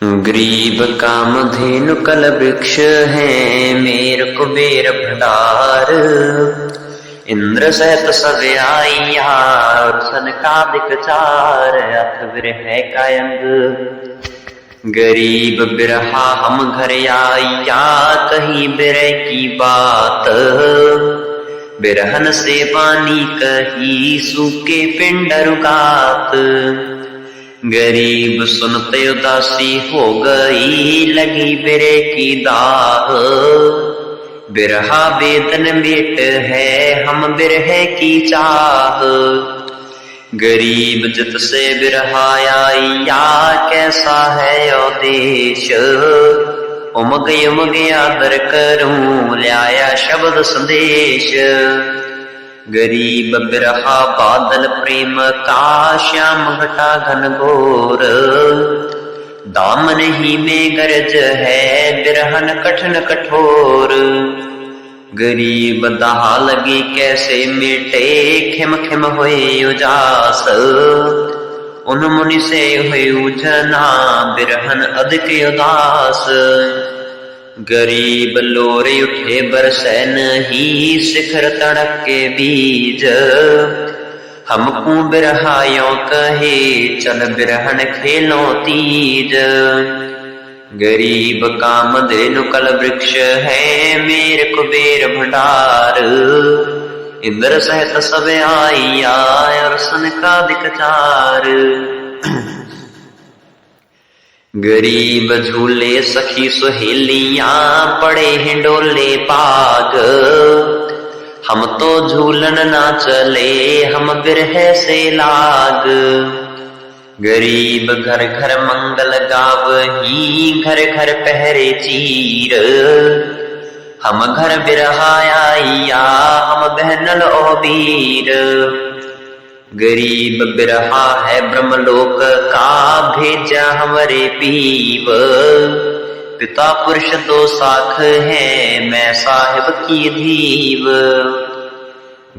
ग्रीब कामधेनु कल वृक्ष है मेर कुबेर भंडार। इंद्र सहित सब आइया और सनकादिक चार अथ विरह कायंग। गरीब बिरहा हम घर आइया कही बिरह की बात। बिरहन से पानी कही सूखे पिंड रुकात। गरीब सुनते उदासी हो गई लगी बिरह की दाह। बिरहा वेदन मेट है हम बिरह की चाह। गरीब जित से बिरहा आइया कैसा है यो देश। उमग उमग आदर करूं लाया शब्द संदेश। गरीब बिरहा बादल प्रेम का श्याम घटा घन घोर। दामन ही में गरज है बिरहन कठिन कठोर। गरीब दाह लगी कैसे मिटे खिम खिम हुए उजास। उन मुनि से हुए उजना बिरहन अधिक उदास। गरीब लोरे उठे बरसै नहीं शिखर तड़क के बीज। हमको बिरहायों कहे चल बिरहन खेलों तीज। गरीब कामधेनु कल वृक्ष है मेर कुबेर भंडार। इंद्र सहित सब आइया और सनकादिक चार। गरीब झूले सखी सुहेलियां पड़े हिंडोले पाग। हम तो झूलन ना चले हम बिरह से लाग। गरीब घर घर मंगल गावही घर घर पहरे चीर। हम घर बिरहा आइया हम बहनल ओ वीर। गरीब बिरहा है ब्रह्मलोक का भेजा हमरे पीव। पिता पुरुष दो साख है मैं साहिब की धीव।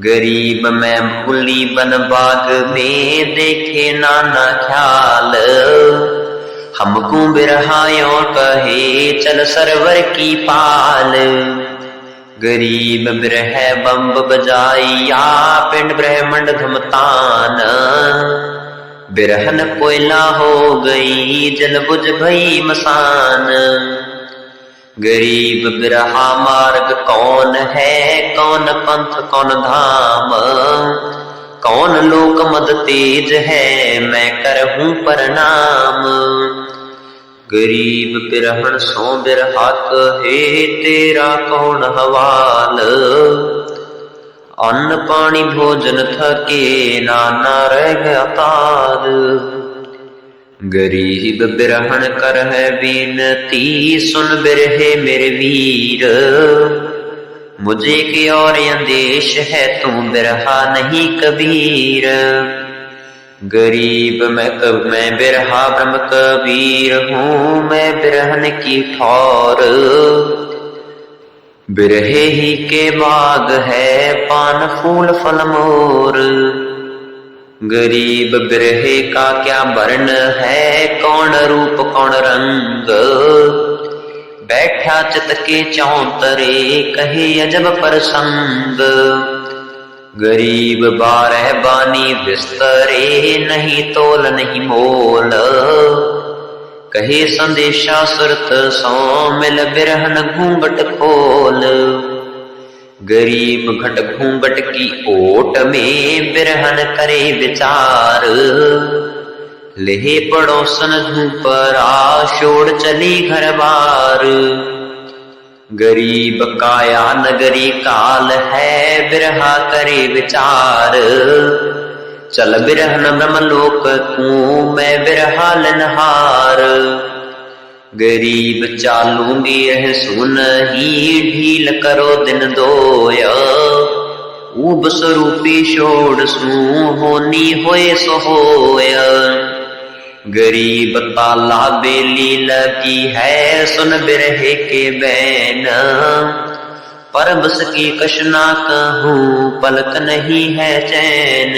गरीब मैं भूली बन बाग में देखे नाना ख्याल। हमको बिरहायों कहे चल सरवर की पाल। गरीब बिरह बम्ब बजाइया पिंड ब्रह्मंड धमतान। बिरहन कोयला हो गई जल बुझ भई मसान। गरीब बिरहा मार्ग कौन है कौन पंथ कौन धाम। कौन लोक मद तेज है मैं करहूं प्रणाम। गरीब बिरहन सो बिरहा कहे तेरा कौन हवाल। अन्न पानी भोजन थके नाना रह गया तार। गरीब बिरहन कर है विनती सुन बिरहे मेरे वीर। मुझे की और अंदेश है तू बिरहा नहीं कबीर। गरीब मैं बिरहा ब्रह्म कबीर हूँ मैं बिरहन की ठौर। बिरहे ही के बाग है पान फूल फल मोर। गरीब बिरहे का क्या वर्ण है कौन रूप कौन रंग। बैठा चित के चौंतरे कहे अजब प्रसंग। गरीब बारह बानी बिस्तरे नहीं तोल नहीं मोल। कहे संदेशा सुरत सो मिल बिरहन घूंघट खोल। गरीब घट घूंघट की ओट में बिरहन करे विचार। लेहे पड़ोसन झूपरा छोड़ चली घर बार। गरीब काया नगरी काल है बिरहा करे विचार। चल बिरहन ब्रह्मलोक तू मैं बिरहा लनहार। गरीब चालूंगी रह सुन ही ढील करो दिन दोय। ऊब स्वरूपी छोड़ सू होनी होए सो होय। गरीब ताला बेली लगी है सुन बिरहे के बैन। पर बस की कशना कहूँ पलक नहीं है चैन।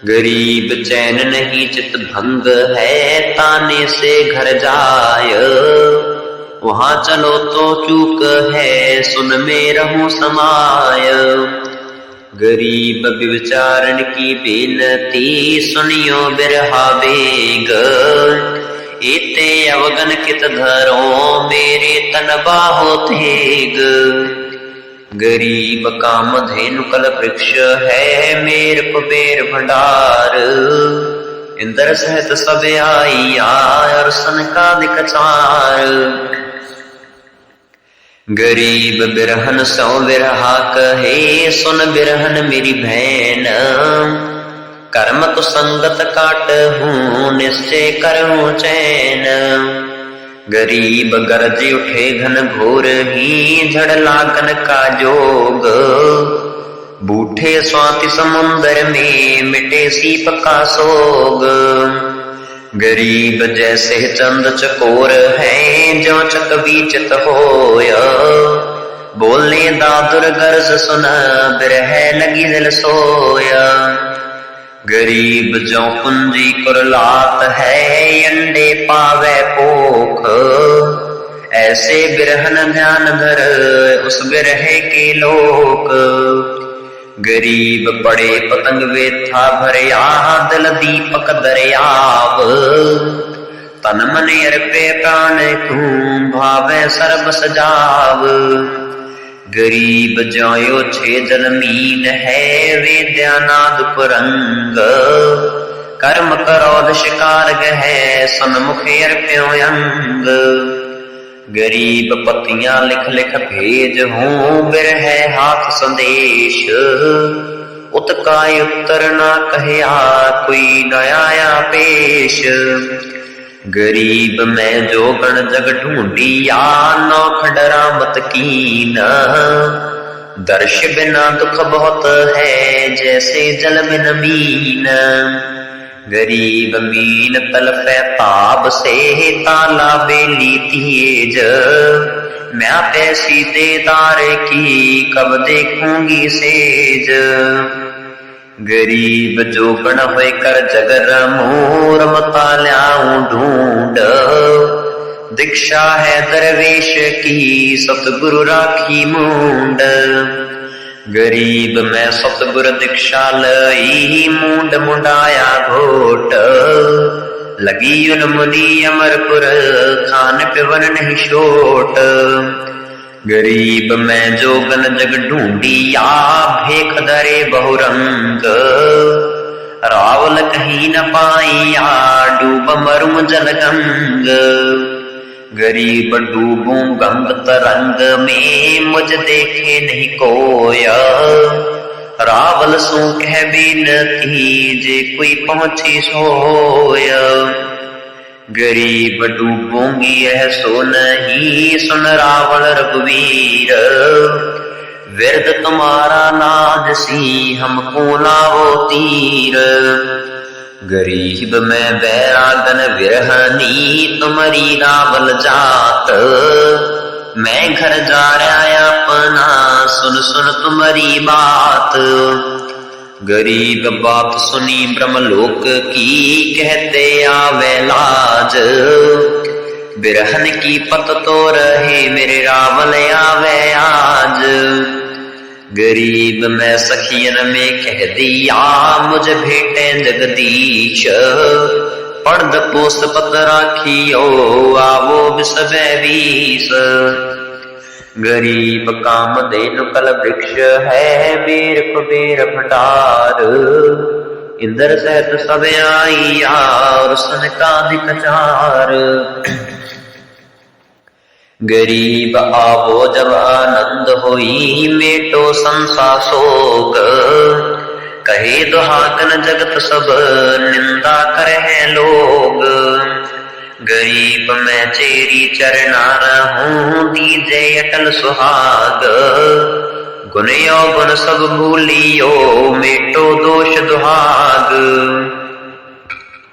गरीब चैन नहीं चित भंग है, ताने से घर जाय। वहाँ चलो तो चूक है, सुन में रहूं समाय। गरीब विचारण की बेनती, सुनियो बिरहा बेग। एते अवगन कित धरो, मेरे तन बाहो तेग। गरीब काम धेनु कल वृक्ष है, मेर कुबेर भंडार। इंद्र सहित सब आइया, और सनकादिक चार। गरीब बिरहन सौ बिरहा कहे, सुन बिरहन मेरी बहन। कर्म तो संगत काट हूँ, निश्चय करूँ चैन। गरीब गरज उठे घन घोर ही, झड़ लागन का जोग। बूढ़े स्वाति समुंदर में, मिटे सीप का सोग। गरीब जैसे चंद चकोर है, जो चक बीचत होया। बोलने दादुर गर्ज सुना, बिरह लगी दिल सोया। गरीब जो पूंजी कुरलात है, अंडे पावे पोख। ऐसे बिरहन ध्यान धर, उस बिरह के लोक। गरीब पड़े पतंग वेथा भरया, दिल दीपक दरियाव। तन मन अर्पे प्राण को, भावे सर्ब सजाव। गरीब ज्यों छे जलमीन है, वेद्यानाद पुरंग। कर्म करोध शिकार है, सन्मुख अर्प्यो अंग। गरीब पतियां लिख लिख भेज हूँ, बिरह हाथ संदेश। उत्काय उत्तर ना कहया, कोई न आया पेश। गरीब मैं जो गण जग ढूंढिया, नौख डरा मत कीन। दर्श बिना दुख बहुत है, जैसे जल बिन मीन। गरीब मीन तलफे ताब से, ताला बेली तेज। मैं पैसी देदार की, कब देखूंगी सेज। गरीब जो गण होय कर जगर मोर, मता ल्याऊं ढूंढ। दीक्षा है दरवेश की, सतगुरु राखी मूंड। गरीब मैं सतगुर दीक्षा लई, मूंड मुंडाया घोट। लगी उन मुनि अमरपुर, खान पिवन नहीं छोट। गरीब मैं जोगन जग ढूंढिया, भेख धरे बहुरंग। रावल कहीं न पाइया, डूब मरुम जलगंग। गरीब डूबूं गंग तरंग में, मुझ देखे नहीं कोया। रावल सो कह बिनती, जे कोई पहुंची सोया। गरीब डूबूंगी यह सो नहीं, सुन रावण रघुवीर। व्यर्थ तुम्हारा नाज सी, हमको लावो तीर। गरीब मैं बैरागन विरहनी, तुम्हारी रावल जात। मैं घर जा रहा अपना, सुन सुन तुम्हारी बात। गरीब बात सुनी ब्रह्मलोक की, कहते आवे लाज। बिरहन की पत तो रहे, मेरे रावल आवे आज। गरीब मैं सखियन में कह दिया, मुझ भेटे जगदीश। पर्द पोस पत राखियो, आवो बिसबे बीस। गरीब काम धेनु कल वृक्ष है, मेर कुबेर भंडार। इंद्र सहित सब आइया, और सनकादिक चार। गरीब आवो जब आनंद होई, मेटो संसा सोग। कहे दुहागन जगत सब, निंदा करे लोग। गरीब मैं चेरी चरना रहूं, दीजे अटल सुहाग। गुण यौवन सब भूलियो, मेटो दोष दुहाग।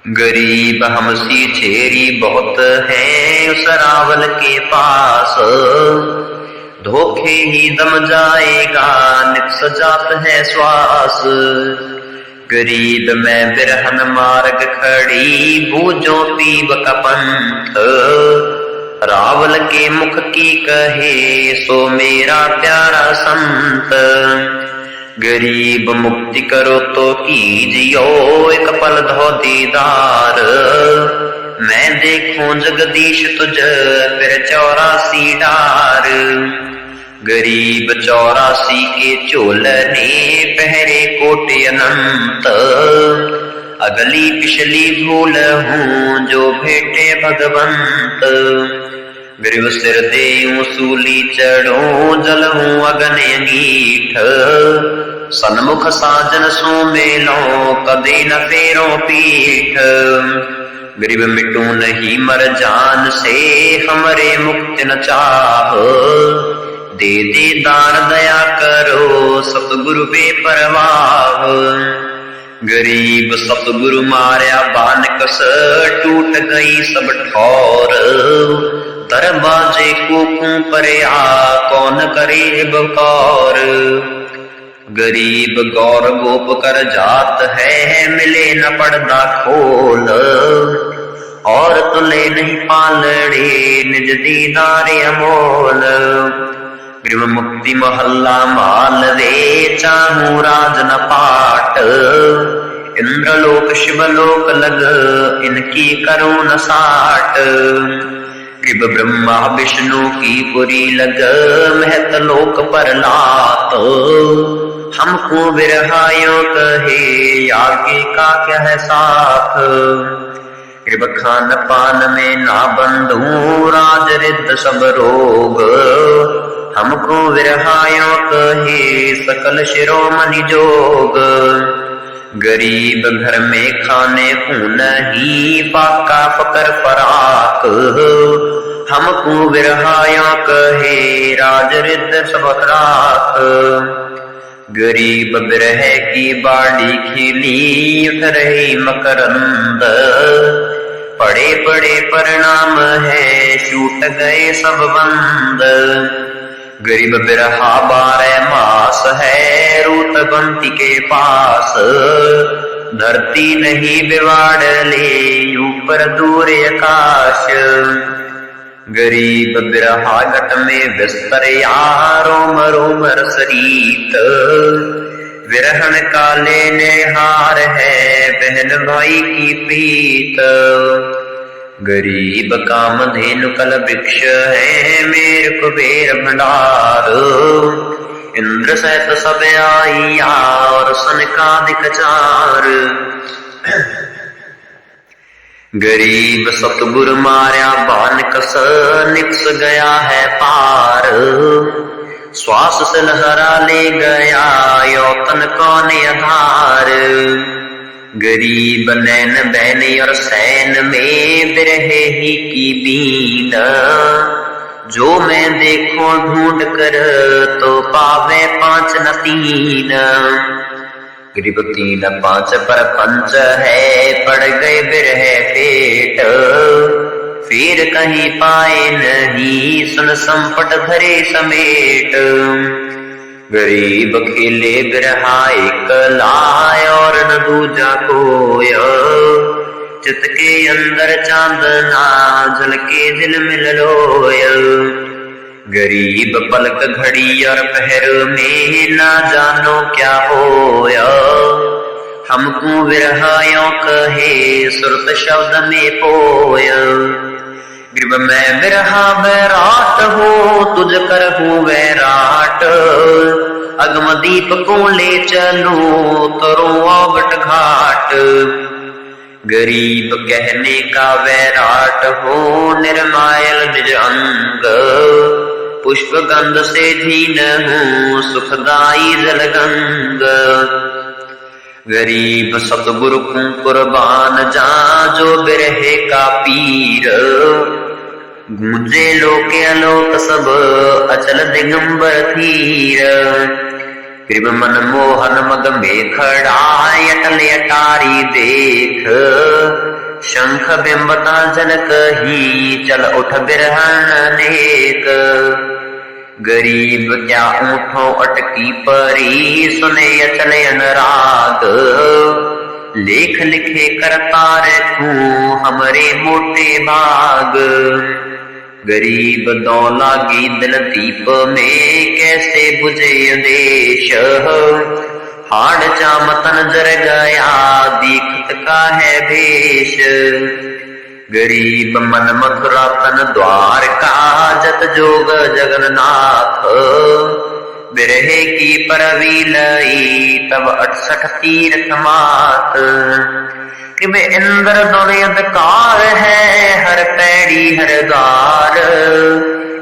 गरीब हमसी चेरी बहुत है, उस रावल के पास। धोखे ही दम जाएगा, नित सजात है श्वास। गरीब मैं बिरहन मार्ग खड़ी, बूझो पीब का पंथ। रावल के मुख की कहे, सो मेरा प्यारा संत। गरीब मुक्ति करो तो कीजियो, एक पल धो दीदार। मैं देखूं जगदीश तुझ, फिर 84 डार। गरीब 84 के चोलने, पहरे कोटि अनंत। अगली पिछली भूल हूँ, जो भेटे भगवंत। गरीब सिर देऊं सूली चढ़ूं, जल हूँ अगन अंगीठ। सन्मुख साजन सो मेलो, कदे न फेरो पीठ। गरीब मिटू नहीं मर जान से, हमरे मुक्ति न चाह। दे दे दान दया करो, सतगुरु बेपरवाह। गरीब सतगुरु मार्या बान कस, टूट गई सब ठौर। दरवाजे को परया, कौन करे बकौर। गरीब गौर गोप कर जात है, मिले न पर्दा खोल। और तुले नहीं पालड़े, निज दीदार अमोल। गरीब मुक्ति महल्ला माल रे, चाहूं राज न पाट। इंद्रलोक शिवलोक लग, इनकी करो न साट। गरीब ब्रह्मा विष्णु की पुरी लग, महत लोक पर लात। हमको बिरहायो कहे, आगे का क्या है साथ। गरीब खान पान में ना बंधु, राज रिद्ध सब रोग। हमको विरहायो कहे, सकल शिरोमणि जोग। गरीब घर में खाने को नहीं, पाका फकर फराक। हमको विरहायो कहे, राज रिद्ध सब राख। गरीब बिरह की बाड़ी खिली, उठ रही मकरंद। पड़े पड़े परिणाम है, छूट गए सब बंद। गरीब बिरहा 12 मास है, रूट बंती के पास। धरती नहीं बिवाड़ ले, ऊपर दूर आकाश। गरीब बिरहा घट में बिस्तर, रोम रोम रसरीत। विरहन का लेने हार है, बहन भाई की प्रीत। गरीब कामधेनु कल वृक्ष है, मेर कुबेर भंडार। इंद्र सहित सब आइया, और सनकादिक चार। गरीब सतगुरु मार्या बान कस, निकस गया है पार। श्वास से लहरा ले गया, यौतन कौन आधार। गरीब नैन बैन और सैन में, बिरहे ही की बीन। जो मैं देखो ढूंढ कर, तो पावे 5 न 3। गरीब 3 5 पर पंच है, पड़ गए बिरहे पेट। फिर कहीं पाए नहीं, सुन संपट धरे समेट। गरीब खेले बिरहा एकला, और न दूजा कोय। चित के अंदर चांदना, झलके दिल मिल लोय। गरीब पलक घड़ी और पहर में, ना जानो क्या होया। हमको विरहायो कहे, सुरत शब्द में पोया। गरीब मैं बिरहा वैराट हूँ, तुझ कर हूँ वैराट। अगम दीप को ले चलूं, तरो आवट घाट। गरीब कहने का वैराट हो, निर्मायल निज अंग। पुष्प गंध से धीन हूँ, सुखदाई जलगंग। गरीब सतगुरु को कुर्बान जा, जो बिरहे का पीर। गूंजे लोके अलोक सब, अचल दिगंबर धीर। गरीब मनमोहन मग में खड़ा, अटल अटारी देख। शंख बिंबता जनक ही, चल उठ बिरहन अनेक। गरीब क्या ऊँटों अटकी परी, सुने अचले अनुराग। लेख लिखे करतार तू हमरे मोटे भाग। गरीब दौलागी दिल दीप में, कैसे बुझे अंदेश। हाड़ चामतन जर गया, दीखत का है भेष। गरीब मन मथुरा तन द्वार का, जत जोग जगन्नाथ। बिरहे की परवी लई, तब 68 तीर्थ मात। कि में इंद्र दुर्यधकार है, हर पैड़ी हर द्वार।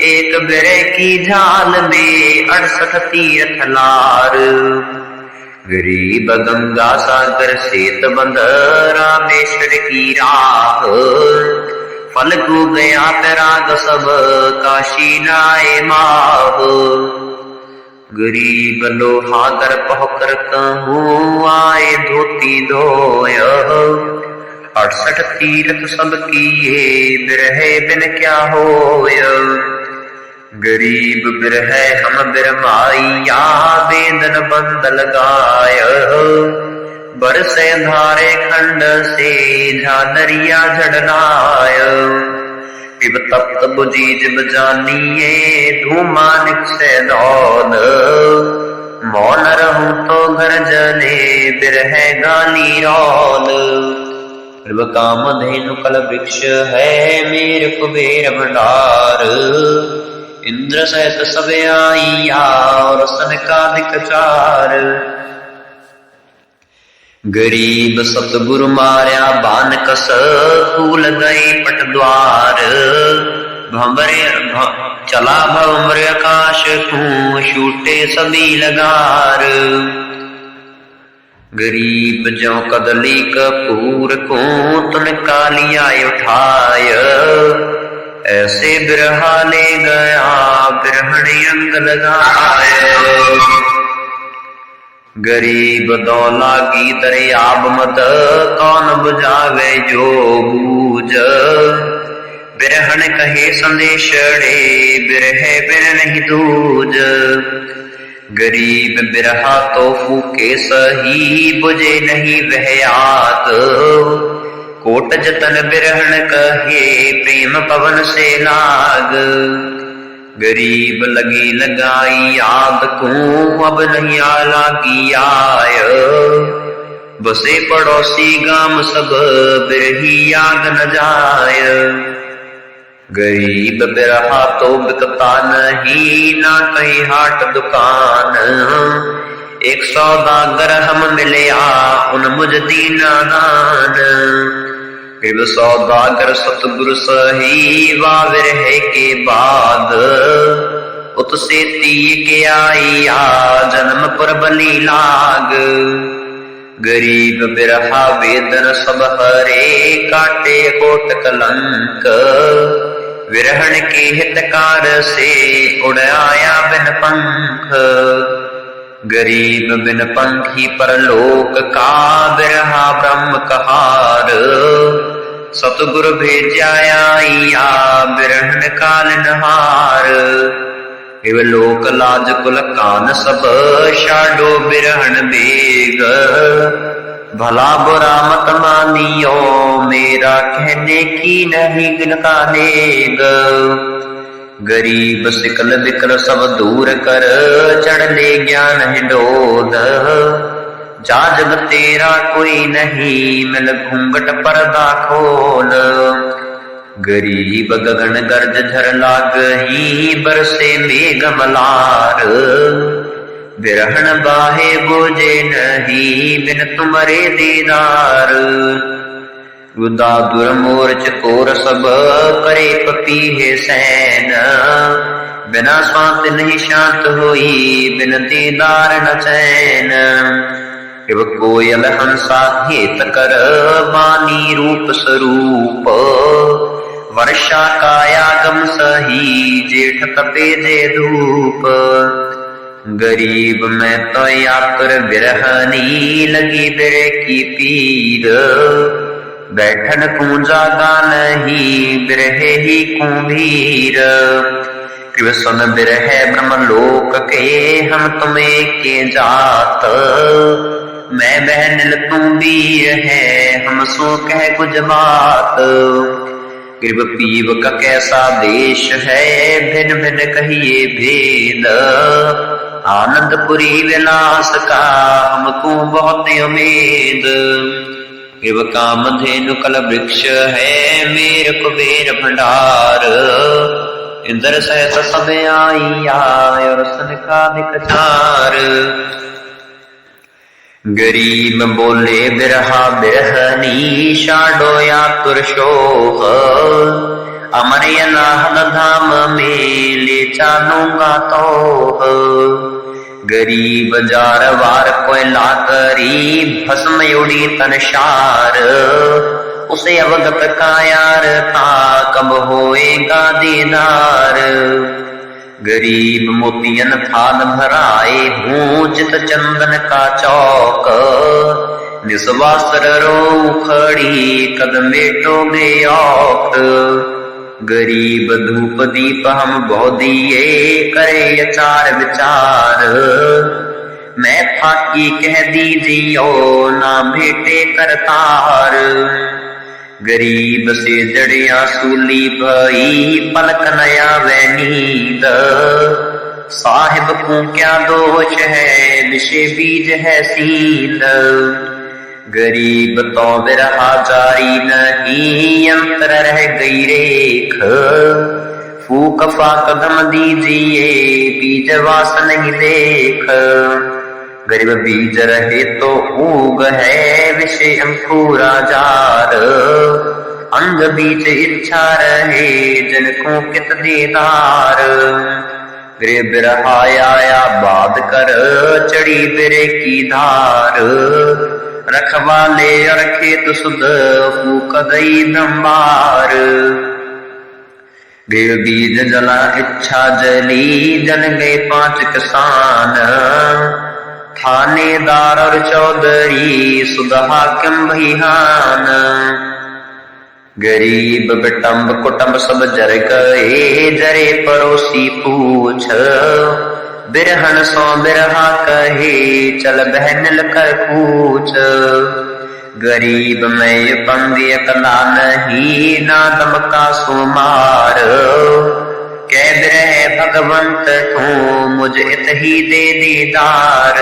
एक बिरह की झाल में 68 तीर्थ लार। गरीब गंगा सागर सेत बंद, रामेश्वर की राह। फल को गया पैराग सब, काशी नाए माह। गरीब लोहागर पहकर कहूँ, आए धोती धोय। 68 तीर्थ सब किए, बिरहे बिन क्या होय। गरीब बिरहे हम बिरमाइया, बेदन बंद लगाय। बरसे धारे खंड से, झादरिया झड़नाय। पिब तप्त बुझी जिब जानिए, धूमानिक से दौन। मौन रहूं तो घर जले, बिरहे गाली रौन। काम धेनु कल वृक्ष है, मेर कुबेर भंडार। इंद्र सहित सब आइया, और सनकादिक चार। गरीब सतगुरु मार्या बान कस, फूल गई पट द्वार। चला भंवर आकाश को, छूटे सभी लगार। गरीब ज्यों कदली कपूर को, तुन कालिया उठाय। ऐसे बिरहा ले गया, बिरहण अंग लगाय। गरीब दौलागी दरियाब मत, कौन बुझावे जो बूझ। बिरहण कहे संदेशड़े, बिरहे बिन नहीं दूज। गरीब बिरहा तो फूके सही, बुझे नहीं वह याद। कोट जतन बिरहण कहे, प्रेम पवन से लाग। गरीब लगी लगाई याद को, अब नहीं लागी आय। बसे पड़ोसी गाम सब, बिरही याद न जाय। गरीब बिरहा तो बिकता नहीं, ना कहीं हाट दुकान। एक सौदागर हम मिलया, उन मुझ दीना दान। गरीब सौदागर सतगुरु सही, वा विरहे के बाद। उत से तीय के आइया, जन्म पर बली लाग। गरीब बिरहा वेदन सब हरे, काटे कोट कलंक। विरहण के हितकार से, उड़ आया बिन पंख। गरीब बिन पंखी परलोक का, बिरहा ब्रह्म कहार। सतगुरु भेजाया, बिरहण काल नहार। इव लोक लाज कुल कान सब, शाडो बिरहण बेग। भला बुरा मत मानियो, मेरा कहने की नहीं गिनकानेग। गरीब सिकल बिकल सब दूर कर, चढ़ ले ज्ञान हिडोल। जा जब तेरा कोई नहीं, मिल घूंघट पर्दा खोल। गरीब गगन गर्ज झर लागही, बरसे मेघ मलार। बिरहण बाहे बोझे नहीं, बिन तुम्हारे दीदार। दादुर मोर चकोर सब, करे पपीहे सैन। बिना स्वांत नहीं शांत होई, बिन दीदार न चैन। इव कोयल हंसा हेत कर, बानी रूप स्वरूप। वर्षा कायागम सही, जेठ तपे जे धूप। गरीब मैं तो यातर बिरहनी, लगी बिरह की पीर। बैठन को जागा नहीं, बिरहे ही कुंभीर। कृप सुन बिरह ब्रह्म लोक के, हम तुम्हें के जात। मैं बहनिल तू वीर है, हम सो कह कुछ बात। कृप पीव का कैसा देश है, भिन्न भिन्न कहिए भेद। आनंदपुरी विलास का हमको बहुत उम्मीद। कृप कामधेनु कल वृक्ष है, मेर कुबेर भंडार। इंद्र सहित सब आइया, और सनकादिक चार। गरीब बोले बिरहा बिरहनी, शाडो या तुर शोक। अमर नाहद धाम में ले चालूंगा तो। गरीब जार वार कोयला करी, भस्म उड़ी तन शार। उसे अवगत का यार था, कब होएगा दीदार। गरीब मोतियन थाल भराए हूँ, जित चंदन का चौक। निस्वासर रो खड़ी, कदमे टोगे औक। गरीब धूप दीप हम बहु दिए, करे अचार विचार। मैं फाकी कह दीजियो, ना भेटे करतार। गरीब से जड़िया सूली भई, पलक नया व नींद। साहिब को क्या दोष है, विषय बीज है सींद। गरीब तो बिरहा जारी नहीं, अंतर रह गई रेख। फूक फाक दम दीजिए, बीज वास नहीं देख। गरीब बीज रहे तो ऊग है, विषय अंकुरा जार। अंग बीच इच्छा रहे, जन को कित दीदार। गरीब बिरहाया बात कर, चढ़ी बिरे की धार। रखवाले और खेत सुध, फूक दई दम्बार। गरीब बीज जला इच्छा जली, जल गए 5 किसान। थानेदार और चौधरी, सुध हाकिम भैहान। गरीब बिटम्ब कुटुंब सब जर गए, जरे पड़ोसी पूछ। बिरहन सो बिरहा कहे, चल बहनिल कर पूछ। गरीब में पंगी अकला नहीं, ना दम का सुमार। कह बिरह भगवंत तू, मुझ इत ही दे दीदार।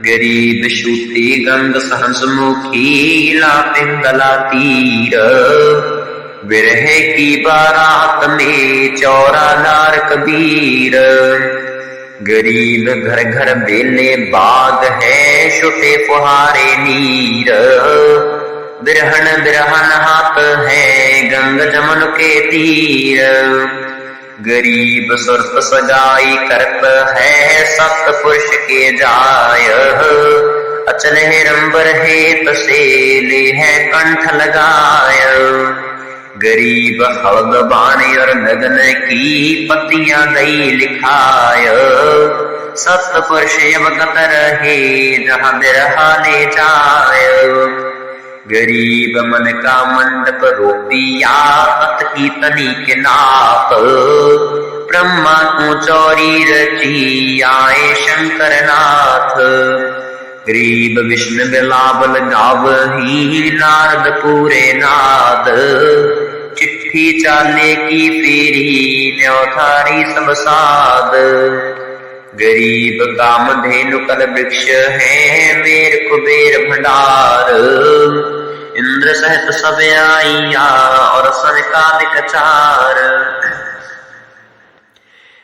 गरीब शूती गंग सहंस मुखी, ला पिंगला तीर। बिरह की बारात में, चौरा लार कबीर। गरीब घर घर बेले बाग है, छुटे फुहारे नीर। बिरहन बिरहन हाथ है, गंग जमन के तीर। गरीब सुरत सगाई करत है, सतपुरुष के जाय। अचल हेरंबर हेत से, ले है कंठ लगाय। गरीब हवद बाणी और लगन की, पतियां दई लिखाय। सतपुरुष अवगत रहे, जहाँ बिरहा ले जाय। गरीब मन का मंडप रोपिया, पत की तनी के नाप। ब्रह्मा को चौरी रची, आए शंकर नाथ। गरीब विष्णु बिलावल गावही, नारद पूरे नाद। चिट्ठी चाले की फेरी, न्योथारी सब साद। गरीब कामधेनु कल वृक्ष है, मेर कुबेर भंडार। इंद्र सहित सब आइया, और सनकादिक चार।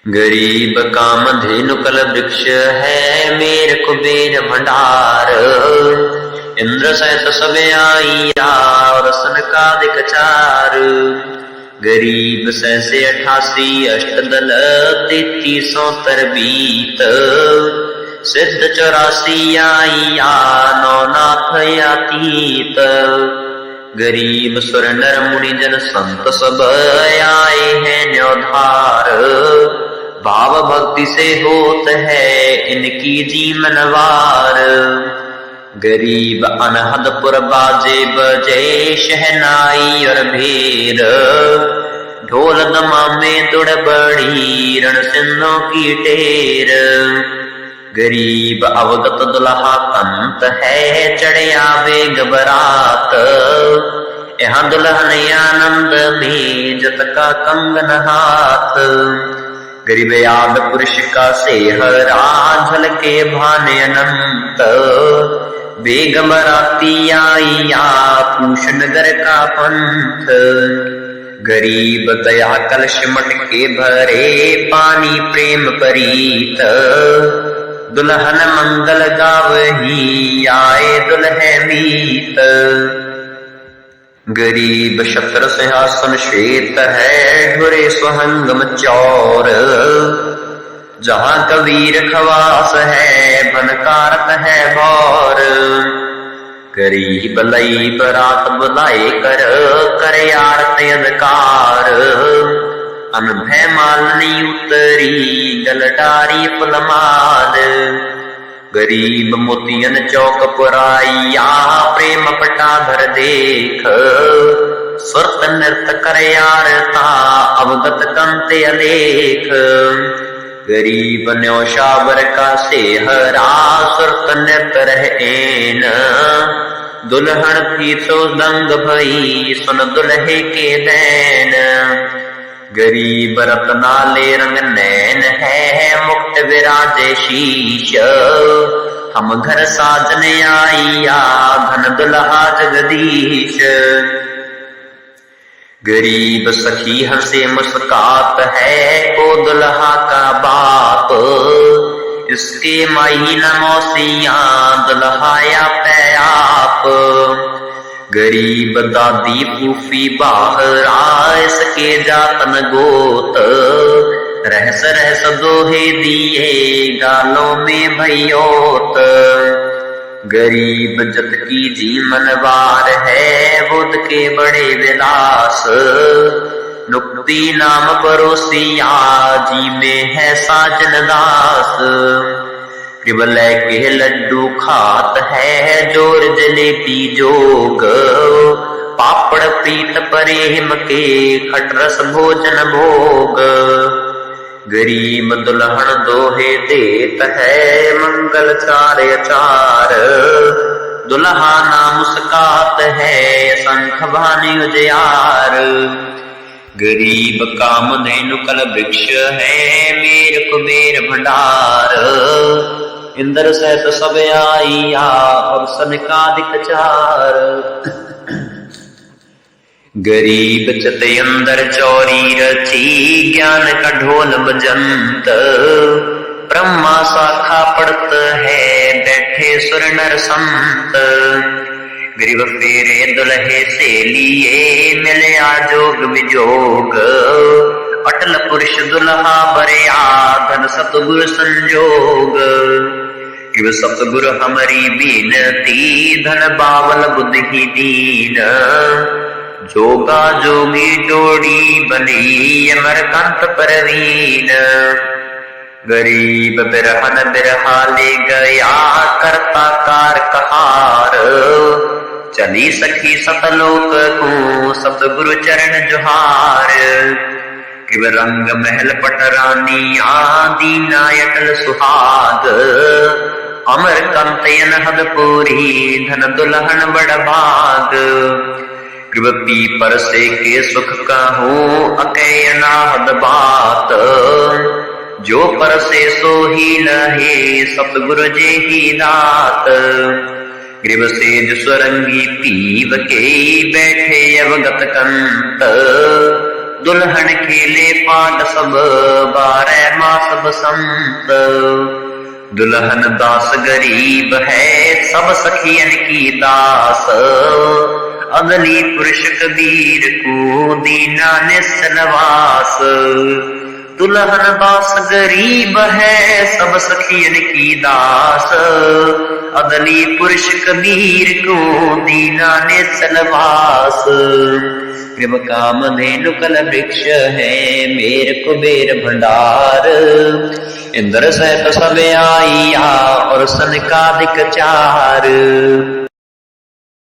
गरीब कामधेनु कल वृक्ष है, मेर कुबेर भंडार। इंद्र सहित सब आइया, और सनकादिक चार। गरीब 88 अष्टदल, 33 तरबीत। सिद्ध 84 आइया, नौनाथ यातीत। गरीब सुर नर मुनि जन संत सब, आए हैं न्योधार। भाव भक्ति से होत है, इनकी जीवनवार। गरीब अनहदपुर बाजे बजे, शहनाई और भीर। ढोल दमामे दुड़ बड़ी रण सिंधों की टेर। गरीब अवगत दुल्हा कंत है चढ़े आवे घबरात। यहाँ दुल्हन आनंद में जत का कंगन हाथ। गरीब याद पुरुष का सेहरा झलके भाने अनंत। बेगमराती आईया पूष नगर का पंथ। गरीब दया कलश मटके भरे पानी प्रेम परीत। दुल्हन मंगल गावही आए दुल्हे मीत। गरीब शत्र सिंहासन श्वेत है ढुरे सुहंगम चौर। जहाँ कबीर खवास है बनकारत है भौर। गरीब लई बरात बुलाए कर आरत अंधकार। अनभय मालनी उतरी गलडारी फुलमाल। गरीब मोतियन चौक पुराइया प्रेम पटाधर देख। सुरत नृत्य कर यारता अवगत कंते अलेख। गरीब न्योशावर का सेहरा सुरत नृत्य रहेन। दुल्हन थी तो दंग भई सुन दुल्हे के दैन। गरीब रत्नाले रंग नैन है मुक्त विराजे शीश। हम घर साजन आईया धन दुल्हा जगदीश। गरीब सखी हंसे मुस्कात है को दुल्हा का बाप। इसके माही न मौसिया दुल्हाया पे आप। गरीब दादी फूफी बाहरा इसके जातन गोत। रहस रहस दोहे दिए गालों में भैयोत। गरीब जत की जीवनवार है बुध के बड़े विलास। नुक्ति नाम परोसिया जी में है साजन दास। कृबलय के लड्डू खात है जोर जलेबी जोग। पापड़ प्रीत प्रेम के खटरस भोजन भोग। गरीब दुल्हन दोहे देत है मंगल चार अचार। दुल्हा ना मुस्कात है शंख भानी उजियार। गरीब कामधेनु कल वृक्ष है मेर कुबेर भंडार। इंद्र सहित सब आईया और सनकादिक चार। गरीब चत अंदर चौरी रची ज्ञान का ढोल बजंत। ब्रह्मा शाखा पड़त है बैठे सुर नर संत। गरीब फेरे दुल्हे से लिए मिले आजोग विजोग। अटल पुरुष दुल्हा बरिया धन सतगुरु संजोग। कि सतगुरु हमारी बीनती धन बावल बुद्धि दीन। जोगा जोगी जोड़ी बनी अमरकांत परवीन। गरीब बिरहन बिरहा ले गया करता कार कहार। चली सखी सतलोक को सतगुरु चरण जुहार। कि रंग महल पटरानी आदि नायटल सुहाग। अमर कंतयन हद पूरी धन दुल्हन बड़ भाग। कृपी पर से के सुख कहूँ अकै अनाहद बात। जो पर से सो ही लहे सतगुरु जे ही दात। ग्रीव सेज स्वरंगी पीव के बैठे अवगत कंत। दुल्हन खेले पाट सब 12 मास बसंत। दुल्हन दास गरीब है सब सखियन की दास। अगली पुरुष कबीर को दीना निसनवास। दुल्हन दास गरीब है सब सखियन की दास। अगली पुरुष कबीर को दीना निसनवास। कृप कामधेनु कल वृक्ष है मेर कुबेर भंडार। इंद्र सहित सब आईया और सनकादिक चार।